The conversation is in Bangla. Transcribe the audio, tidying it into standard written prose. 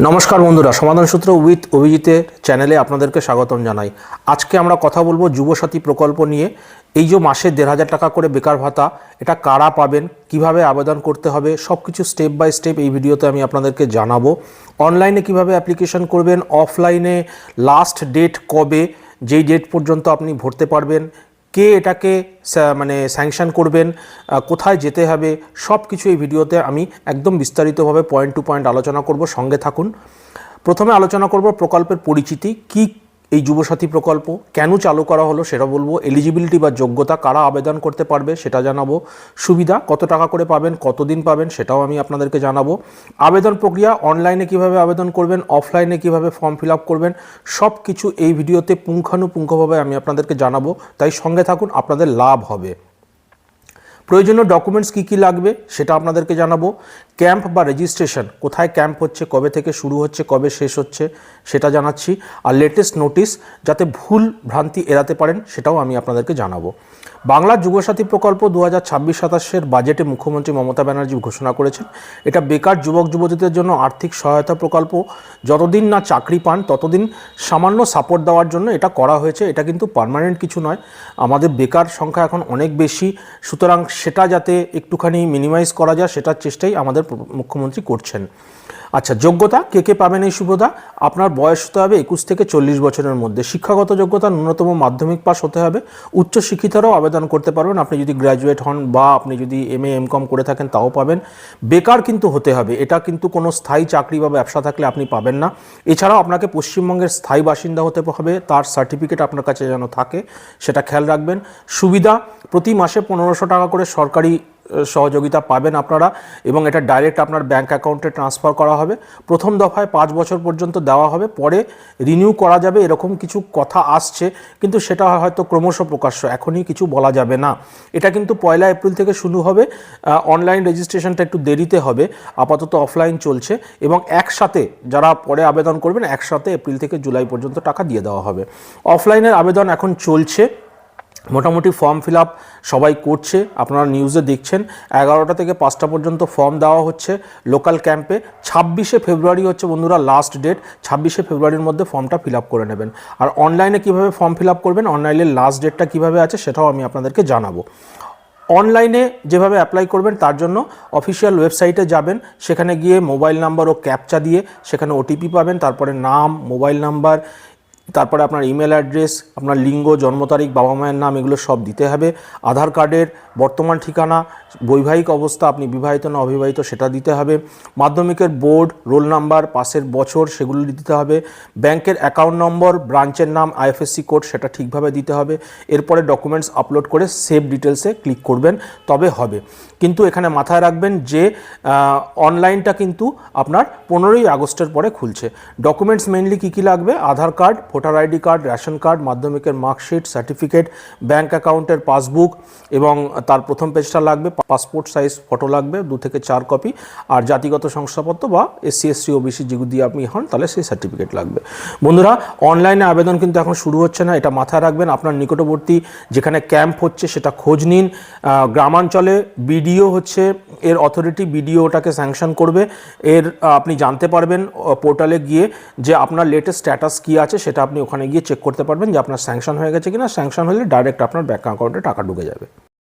নমস্কার বন্ধুরা, সমাধান সূত্র উইথ অভিজিতের চ্যানেলে আপনাদেরকে স্বাগতম জানাই। আজকে আমরা কথা বলবো যুবসাথী প্রকল্প নিয়ে। এই যে মাসে ১,৫০০ টাকা করে বেকার ভাতা, এটা কারা পাবেন, কিভাবে আবেদন করতে হবে, সব কিছু স্টেপ বাই স্টেপ এই ভিডিওতে আমি আপনাদেরকে জানাবো। অনলাইনে কিভাবে অ্যাপ্লিকেশন করবেন, অফলাইনে লাস্ট ডেট কবে, যেই ডেট পর্যন্ত আপনি ভরতে পারবেন, কে এটাকে স্যাংশন করবেন, কোথায় যেতে হবে, সব কিছু এই ভিডিওতে আমি একদম বিস্তারিতভাবে পয়েন্ট টু পয়েন্ট আলোচনা করব। সঙ্গে থাকুন। প্রথমে আলোচনা করব প্রকল্পের পরিচিতি, কি এই যুবসাথী প্রকল্প কেন চালু করা হলো সেটা বলবো। এলিজিবিলিটি বা যোগ্যতা, কারা আবেদন করতে পারবে সেটা জানাবো। সুবিধা, কত টাকা করে পাবেন, কতদিন পাবেন সেটাও আমি আপনাদেরকে জানাবো। আবেদন প্রক্রিয়া, অনলাইনে কিভাবে আবেদন করবেন, অফলাইনে কিভাবে ফর্ম ফিল আপ করবেন, সব কিছু এই ভিডিওতে পুঙ্খানুপুঙ্খভাবে আমি আপনাদেরকে জানাবো। তাই সঙ্গে থাকুন, আপনাদের লাভ হবে। প্রয়োজনীয় ডকুমেন্টস কী কী লাগবে সেটা আপনাদেরকে জানাবো। ক্যাম্প বা রেজিস্ট্রেশন, কোথায় ক্যাম্প হচ্ছে, কবে থেকে শুরু হচ্ছে, কবে শেষ হচ্ছে সেটা জানাচ্ছি। আর লেটেস্ট নোটিশ, যাতে ভুল ভ্রান্তি এড়াতে পারেন সেটাও আমি আপনাদেরকে জানাবো। বাংলার যুবসাথী প্রকল্প 2026-27 বাজেটে মুখ্যমন্ত্রী মমতা ব্যানার্জি ঘোষণা করেছেন। এটা বেকার যুবক যুবতীদের জন্য আর্থিক সহায়তা প্রকল্প। যতদিন না চাকরি পান ততদিন সামান্য সাপোর্ট দেওয়ার জন্য এটা করা হয়েছে। এটা কিন্তু পার্মানেন্ট কিছু নয়। আমাদের বেকার সংখ্যা এখন অনেক বেশি, সুতরাং সেটা যাতে একটুখানি মিনিমাইজ করা যায় সেটার চেষ্টাই আমাদের মুখ্যমন্ত্রী করছেন। আচ্ছা, যোগ্যতা, কে কে পাবেন এই সুবিধা? আপনার বয়স হতে হবে 21 থেকে 40 বছরের মধ্যে। শিক্ষাগত যোগ্যতা ন্যূনতম মাধ্যমিক পাস হতে হবে। উচ্চশিক্ষিতরাও আবেদন করতে পারবেন। আপনি যদি গ্র্যাজুয়েট হন বা আপনি যদি MA MCOM করে থাকেন তাও পাবেন। বেকার কিন্তু হতে হবে, এটা কিন্তু কোনো স্থায়ী চাকরি বা ব্যবসা থাকলে আপনি পাবেন না। এছাড়াও আপনাকে পশ্চিমবঙ্গের স্থায়ী বাসিন্দা হতে হবে, তার সার্টিফিকেট আপনার কাছে যেন থাকে সেটা খেয়াল রাখবেন। সুবিধা, প্রতি মাসে 1500 টাকা করে সরকারি সহযোগিতা পাবেন আপনারা, এবং এটা ডাইরেক্ট আপনার ব্যাঙ্ক অ্যাকাউন্টে ট্রান্সফার করা হবে। প্রথম দফায় 5 বছর পর্যন্ত দেওয়া হবে, পরে রিনিউ করা যাবে, এরকম কিছু কথা আসছে, কিন্তু সেটা হয়তো ক্রমশ প্রকাশ্য, এখনই কিছু বলা যাবে না। এটা কিন্তু 1 এপ্রিল থেকে শুরু হবে। অনলাইন রেজিস্ট্রেশনটা একটু দেরিতে হবে, আপাতত অফলাইন চলছে, এবং একসাথে যারা পরে আবেদন করবেন একসাথে এপ্রিল থেকে জুলাই পর্যন্ত টাকা দিয়ে দেওয়া হবে। অফলাইনের আবেদন এখন চলছে, মোটামুটি ফর্ম ফিল আপ সবাই করছে, আপনারা নিউজে দেখছেন। 11টা থেকে 5টা পর্যন্ত ফর্ম দেওয়া হচ্ছে লোকাল ক্যাম্পে। 26শে ফেব্রুয়ারি হচ্ছে বন্ধুরা লাস্ট ডেট। 26শে ফেব্রুয়ারির মধ্যে ফর্মটা ফিল আপ করে নেবেন। আর অনলাইনে কীভাবে ফর্ম ফিল আপ করবেন, অনলাইনের লাস্ট ডেটটা কীভাবে আছে সেটাও আমি আপনাদেরকে জানাবো। অনলাইনে যেভাবে অ্যাপ্লাই করবেন তার জন্য অফিসিয়াল ওয়েবসাইটে যাবেন, সেখানে গিয়ে মোবাইল নাম্বার ও ক্যাপচা দিয়ে সেখানে OTP পাবেন, তারপরে নাম, মোবাইল নাম্বার, তারপরে আপনার ইমেল অ্যাড্রেস, আপনার লিঙ্গ, জন্ম তারিখ, বাবা মায়ের নাম, এগুলো সব দিতে হবে। আধার কার্ডের বর্তমান ঠিকানা, বৈবাহিক অবস্থা, আপনি বিবাহিত না অবিবাহিত সেটা দিতে হবে। মাধ্যমিকের বোর্ড, রোল নাম্বার, পাসের বছর সেগুলো দিতে হবে। ব্যাংকের অ্যাকাউন্ট নম্বর, ব্রাঞ্চের নাম, IFSC কোড সেটা ঠিকভাবে দিতে হবে। এরপরে ডকুমেন্টস আপলোড করে সেভ ডিটেলসে ক্লিক করবেন, তবে হবে। কিন্তু এখানে মাথায় রাখবেন যে অনলাইনটা কিন্তু আপনার 15ই আগস্টের পরে খুলছে। ডকুমেন্টস মেইনলি কী কী লাগবে? Aadhaar card, voter ID card, ration card, মাধ্যমিকের মার্কশিট, সার্টিফিকেট, ব্যাঙ্ক অ্যাকাউন্টের পাসবুক, এবং তার প্রথম পেজটা লাগবে। পাসপোর্ট সাইজ ফটো লাগবে 2 থেকে 4 কপি। আর জাতিগত শংসাপত্র বা SC SC OBC যদি আপনি হন তাহলে সেই সার্টিফিকেট লাগবে। বন্ধুরা, অনলাইনে আবেদন কিন্তু এখন শুরু হচ্ছে না, এটা মাথায় রাখবেন। আপনার নিকটবর্তী যেখানে ক্যাম্প হচ্ছে সেটা খোঁজ নিন। গ্রামাঞ্চলে BDO হচ্ছে এর অথরিটি, BDO ওটাকে স্যাংশন করবে। এর আপনি জানতে পারবেন পোর্টালে গিয়ে যে আপনার লেটেস্ট স্ট্যাটাস কী আছে, সেটা আপনি ওখানে গিয়ে চেক করতে পারবেন যে আপনার স্যাংশন হয়ে গেছে কিনা। স্যাংশন হলে ডাইরেক্ট আপনার ব্যাঙ্ক অ্যাকাউন্টে টাকা ঢুকে যাবে।